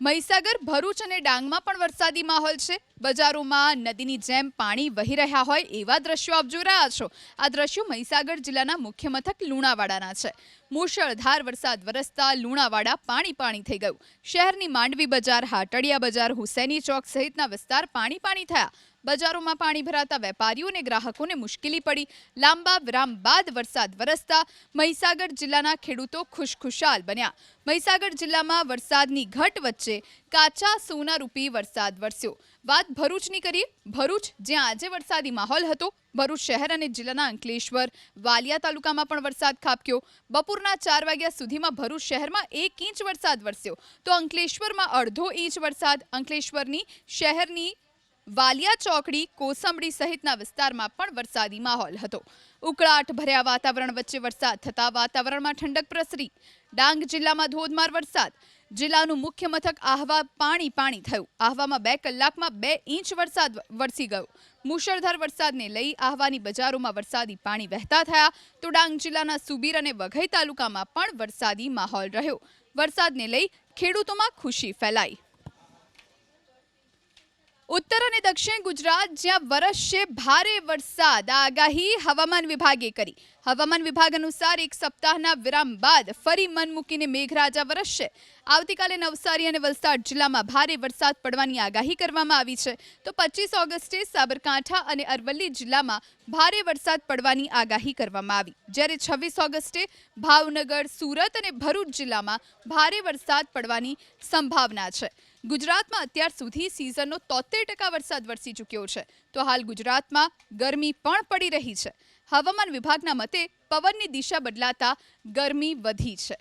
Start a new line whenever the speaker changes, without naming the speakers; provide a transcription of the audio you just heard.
મહીસાગર, ભરૂચ અને ડાંગમાં પણ વરસાદી માહોલ છે। બજારોમાં નદીની જેમ પાણી વહી રહ્યા હોય એવા દ્રશ્યો આપ જોઈ રહ્યા છો। આ દ્રશ્યો મહીસાગર જિલ્લાના મુખ્ય મથક લુણાવાડાના છે। મૂશળધાર વરસાદ વરસતા લુણાવાડા પાણી થઈ ગયું। શહેરની માંડવી બજાર, હાટડિયા બજાર, હુસૈની ચોક સહિતના વિસ્તાર પાણી થયા। બજારોમાં પાણી ભરાતા વેપારીઓ અને ગ્રાહકોને મુશ્કેલી પડી। લાંબા વિરામ બાદ વરસાદ વરસતા મહીસાગર જિલ્લાના ખેડૂતો ખુશખુશાલ બન્યા। મહીસાગર જિલ્લામાં વરસાદની ઘટ વચ્ચે કાચા સોનારૂપી વરસાદ વરસ્યો। વાત ભરૂચની કરીએ। ભરૂચ, જ્યાં આજે વરસાદી માહોલ હતો। ભરૂચ શહેર અને જિલ્લાના અંકલેશ્વર, વાલિયા તાલુકામાં પણ વરસાદ ખાબક્યો। બપોરના 4 વાગ્યા સુધીમાં ભરૂચ શહેરમાં 1 ઇંચ વરસાદ વરસ્યો તો અંકલેશ્વરમાં અડધો ઇંચ વરસાદ। અંકલેશ્વરની શહેરની વાલિયા ચોકડી, કોસંબડી સહિતના વિસ્તારમાં પણ વરસાદી માહોલ હતો। ઉકળાટ ભર્યા વાતાવરણ વચ્ચે વરસાદ થતા વાતાવરણમાં ઠંડક પ્રસરી। ડાંગ જિલ્લામાં ધોધમાર વરસાદ। જિલ્લાનું મુખ્ય મથક આહવા પાણી થયું। આહવામાં 2 કલાકમાં 2 ઇંચ વરસાદ વરસી ગયો। મૂશળધાર વરસાદને લઈ આહવાની બજારોમાં વરસાદી પાણી વહેતા થયા તો ડાંગ જિલ્લાના સુબીર અને વઘઈ તાલુકામાં પણ વરસાદી માહોલ રહ્યો। વરસાદને લઈ ખેડૂતોમાં ખુશી ફેલાઈ। ઉત્તર અને દક્ષિણ ગુજરાત, જ્યાં વરસશે ભારે વરસાદ, આગાહી હવામાન વિભાગે કરી। હવામાન વિભાગ અનુસાર 1 સપ્તાહના વિરામ બાદ ફરી મન મૂકીને મેઘરાજા વરસશે। આવતીકાલે નવસારી અને વલસાડ જિલ્લામાં ભારે વરસાદ પડવાની આગાહી કરવામાં આવી છે તો 25 ઓગસ્ટે સાબરકાંઠા અને અરવલ્લી જિલ્લામાં ભારે વરસાદ પડવાની આગાહી કરવામાં આવી। જ્યારે 26 ઓગસ્ટે ભાવનગર, સુરત અને ભરૂચ જિલ્લામાં ભારે વરસાદ પડવાની સંભાવના છે। ગુજરાતમાં અત્યાર સુધી સિઝનનો 73% વરસાદ વરસી ચૂક્યો છે તો હાલ ગુજરાતમાં ગરમી પણ પડી રહી છે। હવામાન વિભાગના મતે પવનની દિશા બદલાતા ગરમી વધી છે।